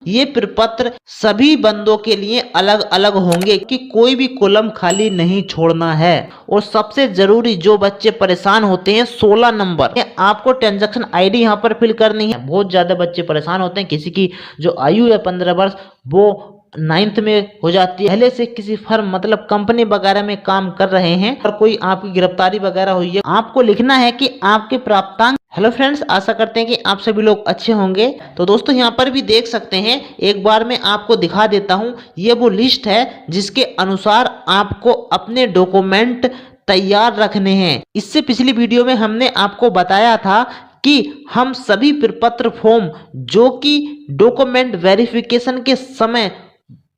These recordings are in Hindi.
ये प्रपत्र सभी बंदों के लिए अलग अलग होंगे कि कोई भी कॉलम खाली नहीं छोड़ना है। और सबसे जरूरी जो बच्चे परेशान होते हैं 16 नंबर आपको ट्रांजैक्शन आईडी यहाँ पर फिल करनी है। बहुत ज्यादा बच्चे परेशान होते हैं, किसी की जो आयु है 15 वर्ष वो 9th में हो जाती है, पहले से किसी फर्म मतलब कंपनी वगैरह में काम कर रहे हैं और कोई आपकी गिरफ्तारी वगैरह हुई है, आपको लिखना है कि आपके प्राप्तांक। हेलो फ्रेंड्स, आशा करते हैं कि आप सभी लोग अच्छे होंगे। तो दोस्तों यहाँ पर भी देख सकते हैं, एक बार मैं आपको दिखा देता हूँ। ये वो लिस्ट है जिसके अनुसार आपको अपने डॉक्यूमेंट तैयार रखने हैं। इससे पिछली वीडियो में हमने आपको बताया था कि हम सभी प्रपत्र फॉर्म जो कि डॉक्यूमेंट वेरिफिकेशन के समय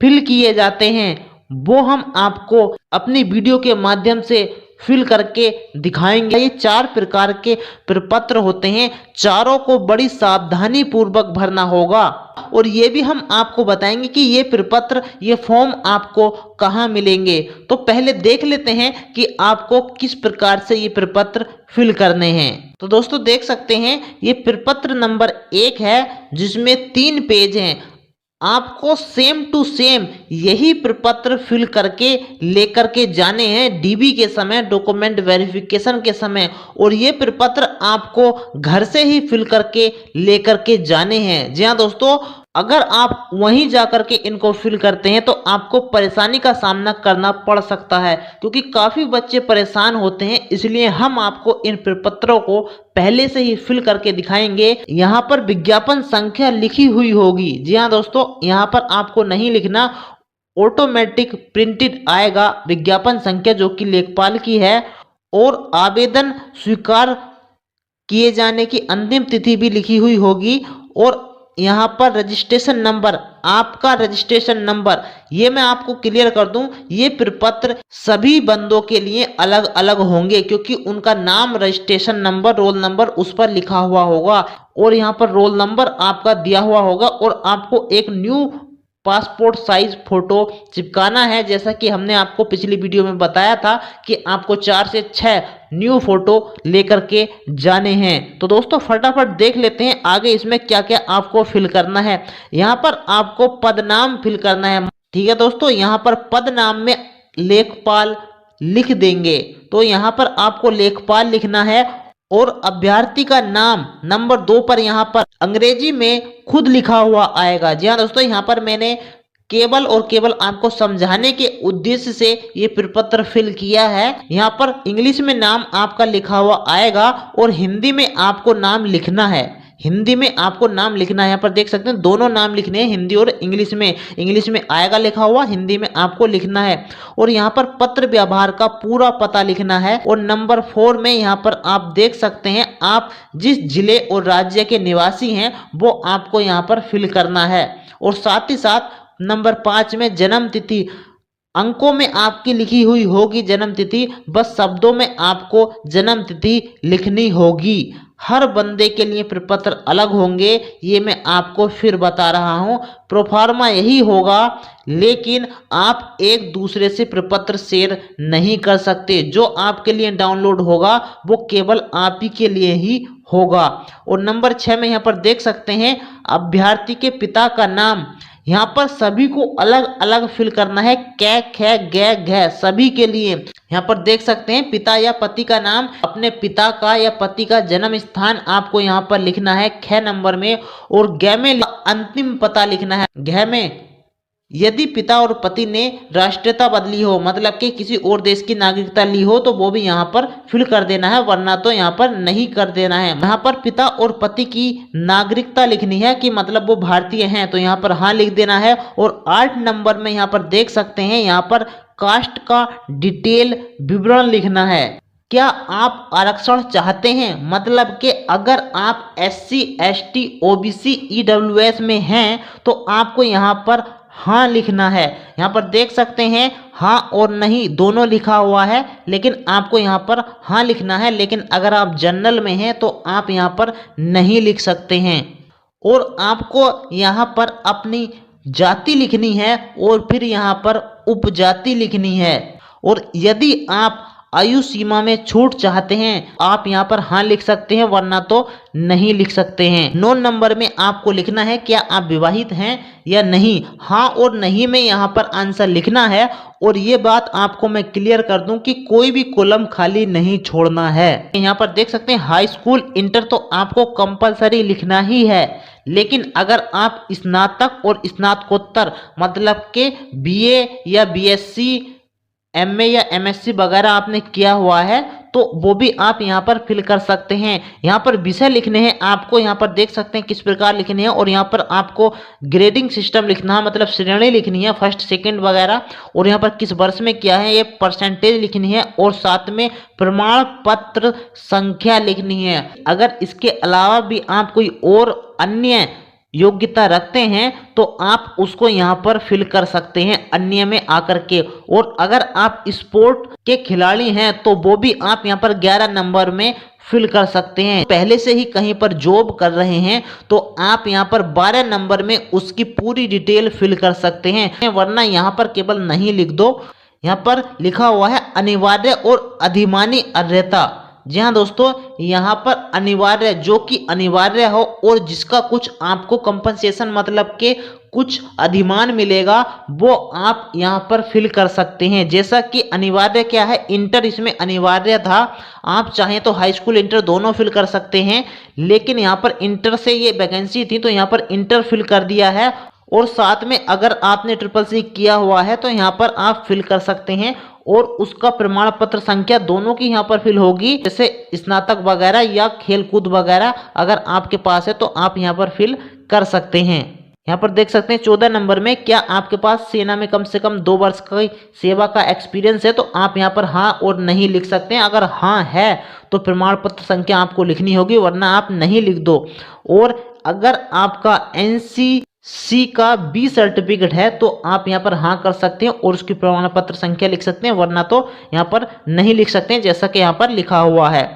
फिल किए जाते हैं वो हम आपको अपनी वीडियो के माध्यम से फिल करके दिखाएंगे। ये 4 प्रकार के प्रपत्र होते हैं, चारों को बड़ी सावधानी पूर्वक भरना होगा। और ये भी हम आपको बताएंगे कि ये प्रपत्र ये फॉर्म आपको कहाँ मिलेंगे। तो पहले देख लेते हैं कि आपको किस प्रकार से ये प्रपत्र फिल करने हैं। तो दोस्तों देख सकते हैं, ये प्रपत्र नंबर 1 है जिसमें 3 पेज हैं। आपको सेम टू सेम यही प्रपत्र फिल करके लेकर के जाने हैं डीबी के समय, डॉक्यूमेंट वेरिफिकेशन के समय। और ये प्रपत्र आपको घर से ही फिल करके लेकर के जाने हैं। जी हाँ दोस्तों, अगर आप वहीं जाकर के इनको फिल करते हैं तो आपको परेशानी का सामना करना पड़ सकता है, क्योंकि काफी बच्चे परेशान होते हैं। इसलिए हम आपको इन प्रपत्रों को पहले से ही फिल करके दिखाएंगे। यहाँ पर विज्ञापन संख्या लिखी हुई होगी। जी हाँ दोस्तों, यहाँ पर आपको नहीं लिखना, ऑटोमेटिक प्रिंटेड आएगा विज्ञापन संख्या जो कि लेखपाल की है। और आवेदन स्वीकार किए जाने की अंतिम तिथि भी लिखी हुई होगी। और यहाँ पर रजिस्ट्रेशन नंबर, आपका रजिस्ट्रेशन नंबर, ये मैं आपको क्लियर कर दूं, ये प्रपत्र सभी बंदों के लिए अलग अलग होंगे क्योंकि उनका नाम, रजिस्ट्रेशन नंबर, रोल नंबर उस पर लिखा हुआ होगा। और यहाँ पर रोल नंबर आपका दिया हुआ होगा। और आपको एक न्यू पासपोर्ट साइज फोटो चिपकाना है, जैसा कि हमने आपको पिछली वीडियो में बताया था कि आपको 4 से 6 न्यू फोटो लेकर के जाने हैं। तो दोस्तों फटाफट देख लेते हैं आगे इसमें क्या क्या आपको फिल करना है। यहाँ पर आपको पद नाम फिल करना है। ठीक है दोस्तों, यहाँ पर पद नाम में लेखपाल लिख देंगे। तो यहाँ पर आपको लेखपाल लिखना है। और अभ्यर्थी का नाम नंबर 2 पर यहाँ पर अंग्रेजी में खुद लिखा हुआ आएगा। जी हाँ दोस्तों, यहाँ पर मैंने केवल और केवल आपको समझाने के उद्देश्य से ये प्रपत्र फिल किया है। यहाँ पर इंग्लिश में नाम आपका लिखा हुआ आएगा और हिंदी में आपको नाम लिखना है। हिंदी में आपको नाम लिखना है। यहाँ पर देख सकते हैं दोनों नाम लिखने हैं, हिंदी और इंग्लिश में। इंग्लिश में आएगा लिखा हुआ, हिंदी में आपको लिखना है। और यहाँ पर पत्र व्यवहार का पूरा पता लिखना है। और नंबर 4 में यहाँ पर आप देख सकते हैं, आप जिस जिले और राज्य के निवासी हैं वो आपको यहाँ पर फिल करना है। और साथ ही साथ नंबर 5 में जन्म तिथि, अंकों में आपकी लिखी हुई होगी जन्म तिथि, बस शब्दों में आपको जन्म तिथि लिखनी होगी। हर बंदे के लिए प्रपत्र अलग होंगे, ये मैं आपको फिर बता रहा हूँ। प्रोफार्मा यही होगा, लेकिन आप एक दूसरे से प्रपत्र शेयर नहीं कर सकते। जो आपके लिए डाउनलोड होगा वो केवल आप ही के लिए ही होगा। और नंबर 6 में यहाँ पर देख सकते हैं, अभ्यर्थी के पिता का नाम, यहाँ पर सभी को अलग अलग फिल करना है। कै, खे, गै, घै सभी के लिए। यहाँ पर देख सकते हैं पिता या पति का नाम, अपने पिता का या पति का जन्म स्थान आपको यहाँ पर लिखना है ख नंबर में। और गै में अंतिम पता लिखना है। घै में यदि पिता और पति ने राष्ट्रीयता बदली हो, मतलब कि किसी और देश की नागरिकता ली हो, तो वो भी यहाँ पर फिल कर देना है, वरना तो यहाँ पर नहीं कर देना है। यहाँ पर पिता और पति की नागरिकता लिखनी है कि मतलब वो भारतीय हैं, तो यहाँ पर हाँ लिख देना है। और 8 नंबर में यहाँ पर देख सकते हैं, यहाँ पर कास्ट का डिटेल विवरण लिखना है। क्या आप आरक्षण चाहते हैं? मतलब कि अगर आप SC, ST, OBC, EWS में हैं तो आपको यहाँ पर हाँ लिखना है। यहाँ पर देख सकते हैं हाँ और नहीं दोनों लिखा हुआ है, लेकिन आपको यहाँ पर हाँ लिखना है। लेकिन अगर आप जनरल में हैं तो आप यहाँ पर नहीं लिख सकते हैं। और आपको यहाँ पर अपनी जाति लिखनी है और फिर यहाँ पर उपजाति लिखनी है। और यदि आप आयु सीमा में छूट चाहते हैं आप यहाँ पर हाँ लिख सकते हैं, वरना तो नहीं लिख सकते हैं। 9 नंबर में आपको लिखना है क्या आप विवाहित हैं या नहीं। हाँ और नहीं में यहाँ पर आंसर लिखना है। और ये बात आपको मैं क्लियर कर दूं कि कोई भी कॉलम खाली नहीं छोड़ना है। यहाँ पर देख सकते हैं हाई स्कूल इंटर तो आपको कंपलसरी लिखना ही है, लेकिन अगर आप स्नातक और स्नातकोत्तर मतलब के बीए या बीएससी, एमए या एमएससी वगैरह आपने किया हुआ है तो वो भी आप यहाँ पर फिल कर सकते हैं। यहाँ पर विषय लिखने हैं आपको, यहाँ पर देख सकते हैं किस प्रकार लिखने हैं। और यहाँ पर आपको ग्रेडिंग सिस्टम लिखना है, मतलब श्रेणी लिखनी है फर्स्ट सेकंड वगैरह। और यहाँ पर किस वर्ष में किया है ये परसेंटेज लिखनी है। और साथ में प्रमाण पत्र संख्या लिखनी है। अगर इसके अलावा भी आप कोई और अन्य योग्यता रखते हैं तो आप उसको यहाँ पर फिल कर सकते हैं अन्य में आकर के। और अगर आप स्पोर्ट के खिलाड़ी हैं तो वो भी आप यहाँ पर 11 नंबर में फिल कर सकते हैं। पहले से ही कहीं पर जॉब कर रहे हैं तो आप यहाँ पर 12 नंबर में उसकी पूरी डिटेल फिल कर सकते हैं, वरना यहाँ पर केवल नहीं लिख दो। यहाँ पर लिखा हुआ है अनिवार्य और अधिमानी अर्हता। जी हाँ दोस्तों, यहाँ पर अनिवार्य जो कि अनिवार्य हो और जिसका कुछ आपको कंपनसेशन मतलब के कुछ अधिमान मिलेगा वो आप यहाँ पर फिल कर सकते हैं। जैसा कि अनिवार्य क्या है, इंटर इसमें अनिवार्य था, आप चाहें तो हाई स्कूल इंटर दोनों फिल कर सकते हैं, लेकिन यहाँ पर इंटर से ये वैकेंसी थी तो यहाँ पर इंटर फिल कर दिया है। और साथ में अगर आपने ट्रिपल सी किया हुआ है तो यहाँ पर आप फिल कर सकते हैं। और उसका प्रमाण पत्र संख्या दोनों की यहाँ पर फिल होगी, जैसे स्नातक वगैरह या खेलकूद वगैरह अगर आपके पास है तो आप यहाँ पर फिल कर सकते हैं। यहाँ पर देख सकते हैं 14 नंबर में क्या आपके पास सेना में कम से कम 2 वर्ष की सेवा का एक्सपीरियंस है, तो आप यहाँ पर हाँ और नहीं लिख सकते हैं। अगर हाँ है तो प्रमाण पत्र संख्या आपको लिखनी होगी, वरना आप नहीं लिख दो। और अगर आपका एनसीसी का बी सर्टिफिकेट है तो आप यहाँ पर हाँ कर सकते हैं और उसकी प्रमाण पत्र संख्या लिख सकते हैं, वरना तो यहाँ पर नहीं लिख सकते हैं जैसा कि यहाँ पर लिखा हुआ है।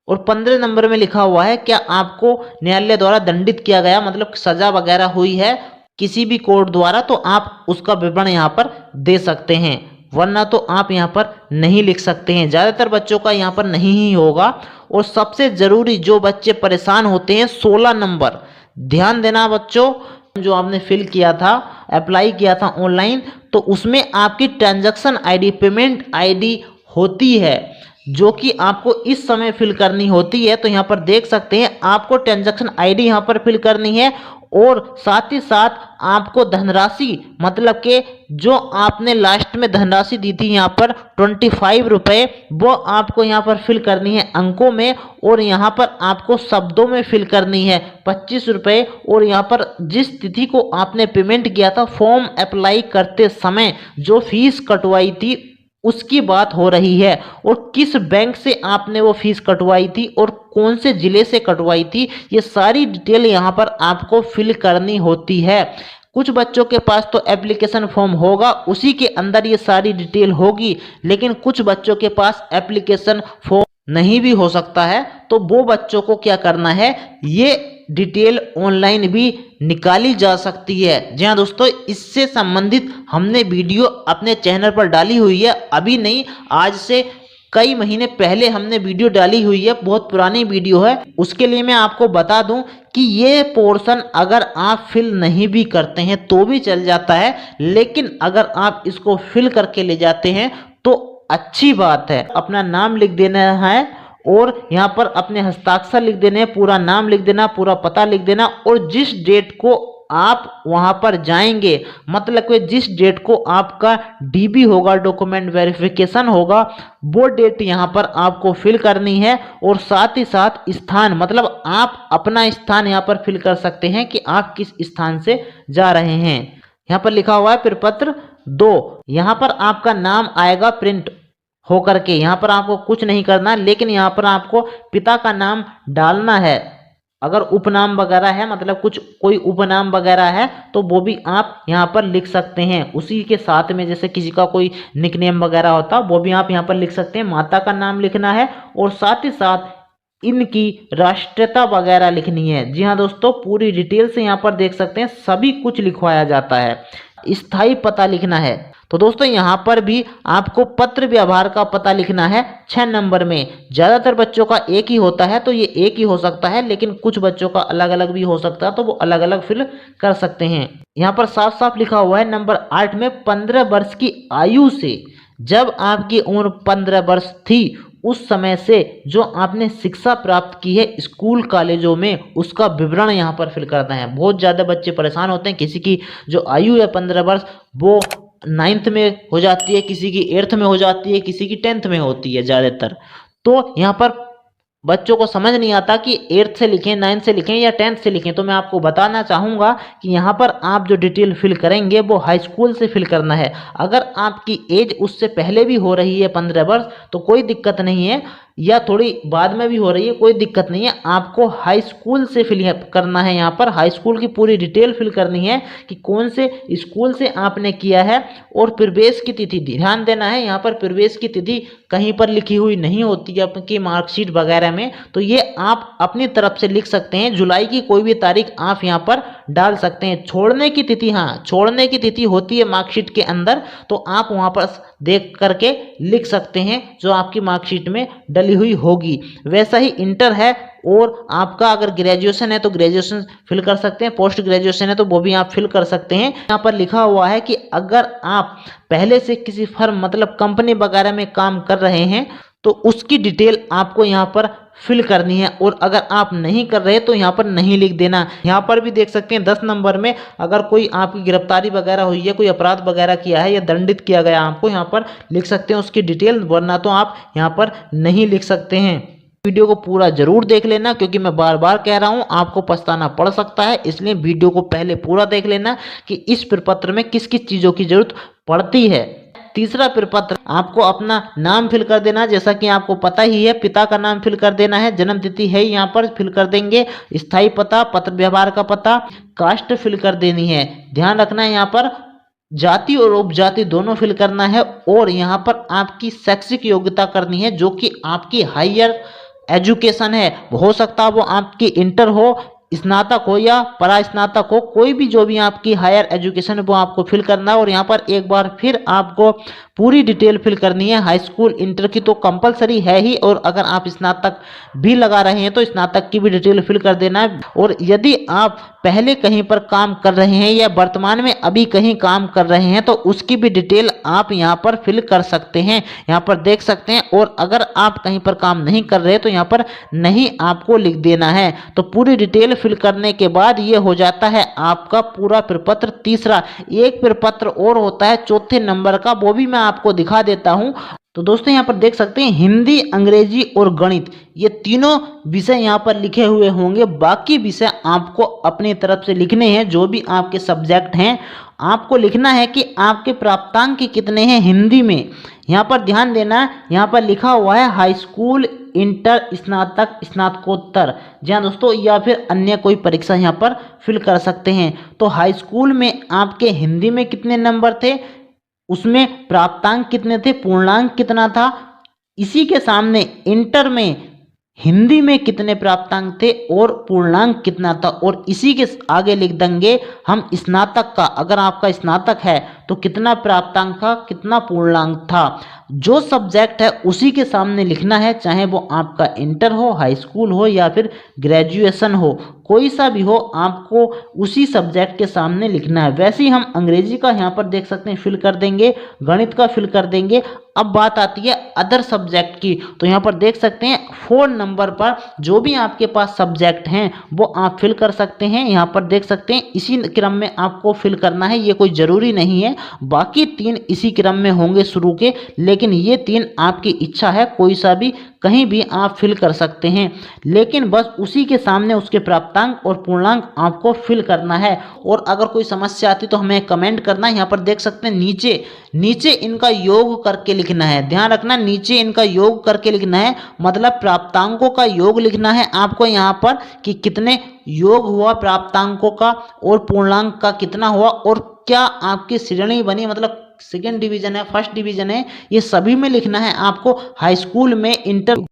और 15 नंबर में लिखा हुआ है क्या आपको न्यायालय द्वारा दंडित किया गया, मतलब सजा वगैरह हुई है किसी भी कोर्ट द्वारा, तो आप उसका विवरण यहाँ पर दे सकते हैं, वरना तो आप यहाँ पर नहीं लिख सकते हैं। ज़्यादातर बच्चों का यहाँ पर नहीं ही होगा। और सबसे ज़रूरी जो बच्चे परेशान होते हैं 16 नंबर, ध्यान देना बच्चों, जो आपने फिल किया था अप्लाई किया था ऑनलाइन तो उसमें आपकी ट्रांजैक्शन आईडी पेमेंट आईडी होती है जो कि आपको इस समय फिल करनी होती है। तो यहाँ पर देख सकते हैं आपको ट्रांजैक्शन आईडी यहाँ पर फिल करनी है। और साथ ही साथ आपको धनराशि मतलब कि जो आपने लास्ट में धनराशि दी थी यहाँ पर 25 रुपये, वो आपको यहाँ पर फिल करनी है अंकों में। और यहाँ पर आपको शब्दों में फिल करनी है 25 रुपये। और यहाँ पर जिस तिथि को आपने पेमेंट किया था फॉर्म अप्लाई करते समय जो फीस कटवाई थी उसकी बात हो रही है, और किस बैंक से आपने वो फीस कटवाई थी और कौन से जिले से कटवाई थी, ये सारी डिटेल यहाँ पर आपको फिल करनी होती है। कुछ बच्चों के पास तो एप्लीकेशन फॉर्म होगा, उसी के अंदर ये सारी डिटेल होगी, लेकिन कुछ बच्चों के पास एप्लीकेशन फॉर्म नहीं भी हो सकता है। तो वो बच्चों को क्या करना है, ये डिटेल ऑनलाइन भी निकाली जा सकती है। जी हाँ दोस्तों, इससे संबंधित हमने वीडियो अपने चैनल पर डाली हुई है, अभी नहीं आज से कई महीने पहले हमने वीडियो डाली हुई है, बहुत पुरानी वीडियो है। उसके लिए मैं आपको बता दूं कि ये पोर्शन अगर आप फिल नहीं भी करते हैं तो भी चल जाता है, लेकिन अगर आप इसको फिल करके ले जाते हैं तो अच्छी बात है। अपना नाम लिख देना है और यहाँ पर अपने हस्ताक्षर लिख देने, पूरा नाम लिख देना, पूरा पता लिख देना। और जिस डेट को आप वहाँ पर जाएंगे, मतलब कि जिस डेट को आपका डीबी होगा, डॉक्यूमेंट वेरिफिकेशन होगा, वो डेट यहाँ पर आपको फिल करनी है। और साथ ही साथ स्थान, मतलब आप अपना स्थान यहाँ पर फिल कर सकते हैं कि आप किस स्थान से जा रहे हैं। यहाँ पर लिखा हुआ है प्रपत्र 2, यहाँ पर आपका नाम आएगा प्रिंट होकर के, यहाँ पर आपको कुछ नहीं करना, लेकिन यहाँ पर आपको पिता का नाम डालना है। अगर उपनाम वगैरह है, मतलब कुछ कोई उपनाम वगैरह है तो वो भी आप यहाँ पर लिख सकते हैं उसी के साथ में, जैसे किसी का कोई निकनेम वगैरह होता वो भी आप यहाँ पर लिख सकते हैं। माता का नाम लिखना है और साथ ही साथ इनकी राष्ट्रीयता वगैरह लिखनी है। जी हाँ दोस्तों, पूरी डिटेल से यहाँ पर देख सकते हैं, सभी कुछ लिखवाया जाता है। स्थायी पता लिखना है, तो दोस्तों यहाँ पर भी आपको पत्र व्यवहार का पता लिखना है 6 नंबर में। ज़्यादातर बच्चों का एक ही होता है तो ये एक ही हो सकता है, लेकिन कुछ बच्चों का अलग अलग भी हो सकता है तो वो अलग अलग फिल कर सकते हैं। यहाँ पर साफ साफ लिखा हुआ है नंबर 8 में 15 वर्ष की आयु से, जब आपकी उम्र 15 वर्ष थी उस समय से जो आपने शिक्षा प्राप्त की है स्कूल कॉलेजों में, उसका विवरण यहाँ पर फिल करना है। बहुत ज़्यादा बच्चे परेशान होते हैं, किसी की जो आयु है 15 वर्ष वो 9th में हो जाती है, किसी की 8th में हो जाती है, किसी की 10th में होती है ज़्यादातर। तो यहाँ पर बच्चों को समझ नहीं आता कि 8th से लिखें, 9th से लिखें या 10th से लिखें। तो मैं आपको बताना चाहूँगा कि यहाँ पर आप जो डिटेल फिल करेंगे वो हाई स्कूल से फिल करना है। अगर आपकी एज उससे पहले भी हो रही है 15 वर्ष तो कोई दिक्कत नहीं है, या थोड़ी बाद में भी हो रही है कोई दिक्कत नहीं है, आपको हाई स्कूल से फिल करना है। यहाँ पर हाई स्कूल की पूरी डिटेल फिल करनी है कि कौन से स्कूल से आपने किया है, और प्रवेश की तिथि ध्यान देना है। यहाँ पर प्रवेश की तिथि कहीं पर लिखी हुई नहीं होती है आपकी मार्कशीट वगैरह में, तो ये आप अपनी तरफ से लिख सकते हैं। जुलाई की कोई भी तारीख आप यहाँ पर डाल सकते हैं। छोड़ने की तिथि, हाँ छोड़ने की तिथि होती है मार्कशीट के अंदर, तो आप वहाँ पर देख करके लिख सकते हैं जो आपकी मार्कशीट में डली हुई होगी। वैसा ही इंटर है, और आपका अगर ग्रेजुएशन है तो ग्रेजुएशन फिल कर सकते हैं, पोस्ट ग्रेजुएशन है तो वो भी आप फिल कर सकते हैं। यहाँ पर लिखा हुआ है कि अगर आप पहले से किसी फर्म मतलब कंपनी वगैरह में काम कर रहे हैं तो उसकी डिटेल आपको यहाँ पर फिल करनी है, और अगर आप नहीं कर रहे तो यहाँ पर नहीं लिख देना। यहाँ पर भी देख सकते हैं 10 नंबर में अगर कोई आपकी गिरफ्तारी वगैरह हुई है, कोई अपराध वगैरह किया है या दंडित किया गया, आपको यहाँ पर लिख सकते हैं उसकी डिटेल, वरना तो आप यहाँ पर नहीं लिख सकते हैं। वीडियो को पूरा जरूर देख लेना, क्योंकि मैं बार बार कह रहा हूँ आपको पछताना पड़ सकता है, इसलिए वीडियो को पहले पूरा देख लेना कि इस प्रपत्र में किस किस चीज़ों की जरूरत पड़ती है। तीसरा प्रपत्र आपको अपना नाम फिल कर देना, जैसा कि आपको पता ही है, पिता का नाम फिल कर देना है, जन्म तिथि है यहाँ पर फिल कर देंगे, स्थायी पता, पत्र व्यवहार का पता, कास्ट फिल कर देनी है। ध्यान रखना है यहाँ पर जाति और उपजाति दोनों फिल करना है, और यहाँ पर आपकी शैक्षिक योग्यता करनी है जो कि आपकी हायर एजुकेशन है। हो सकता है वो आपकी इंटर हो, स्नातक हो या परास्नातक हो, कोई भी जो भी आपकी हायर एजुकेशन वो आपको फिल करना है। और यहाँ पर एक बार फिर आपको पूरी डिटेल फिल करनी है। हाई स्कूल इंटर की तो कंपलसरी है ही, और अगर आप स्नातक भी लगा रहे हैं तो स्नातक की भी डिटेल फिल कर देना है। और यदि आप पहले कहीं पर काम कर रहे हैं या वर्तमान में अभी कहीं काम कर रहे हैं तो उसकी भी डिटेल आप यहाँ पर फिल कर सकते हैं, यहाँ पर देख सकते हैं। और अगर आप कहीं पर काम नहीं कर रहे तो यहाँ पर नहीं आपको लिख देना है। तो पूरी डिटेल फिल करने के बाद ये हो जाता है आपका पूरा प्रपत्र तीसरा। एक प्रपत्र और होता है चौथे नंबर का, वो भी मैं आपको दिखा देता हूं। तो दोस्तों यहाँ पर देख सकते हैं हिंदी, अंग्रेजी और गणित, ये तीनों विषय यहाँ पर लिखे हुए होंगे। बाकी विषय आपको अपनी तरफ से लिखने हैं, जो भी आपके सब्जेक्ट हैं आपको लिखना है कि आपके प्राप्तांक कितने हैं हिंदी में। यहाँ पर ध्यान देना, यहाँ पर लिखा हुआ है हाई स्कूल, इंटर, स्नातक, स्नातकोत्तर, जी हाँ दोस्तों, या फिर अन्य कोई परीक्षा यहाँ पर फिल कर सकते हैं। तो हाई स्कूल में आपके हिंदी में कितने नंबर थे, उसमें प्राप्तांक कितने थे, पूर्णांक कितना था। इसी के सामने इंटर में हिंदी में कितने प्राप्तांक थे और पूर्णांक कितना था, और इसी के आगे लिख देंगे हम स्नातक का, अगर आपका स्नातक है तो कितना प्राप्तांक था, कितना पूर्णांक था। जो सब्जेक्ट है उसी के सामने लिखना है, चाहे वो आपका इंटर हो, हाई स्कूल हो या फिर ग्रेजुएशन हो, कोई सा भी हो, आपको उसी सब्जेक्ट के सामने लिखना है। वैसे ही हम अंग्रेजी का यहाँ पर देख सकते हैं फिल कर देंगे, गणित का फिल कर देंगे। अब बात आती है अदर सब्जेक्ट की, तो यहाँ पर देख सकते हैं 4 नंबर पर जो भी आपके पास सब्जेक्ट हैं वो आप फिल कर सकते हैं। यहाँ पर देख सकते हैं इसी क्रम में आपको फिल करना है, ये कोई ज़रूरी नहीं है, बाकी 3 इसी क्रम में होंगे शुरू के, लेकिन ये 3 आपकी इच्छा है, कोई सा भी कहीं भी आप फिल कर सकते हैं, लेकिन बस उसी के सामने उसके प्राप्तांक और पूर्णांक आपको फिल करना है। और अगर कोई समस्या आती तो हमें कमेंट करना है। यहाँ पर देख सकते हैं नीचे इनका योग करके लिखना है, ध्यान रखना, नीचे इनका योग करके लिखना है, मतलब प्राप्तांकों का योग लिखना है आपको यहाँ पर कि कितने योग हुआ प्राप्तांकों का और पूर्णांक का कितना हुआ, और क्या आपकी श्रेणी बनी, मतलब सेकेंड डिवीजन है, फर्स्ट डिवीजन है, ये सभी में लिखना है आपको। हाई स्कूल में, इंटर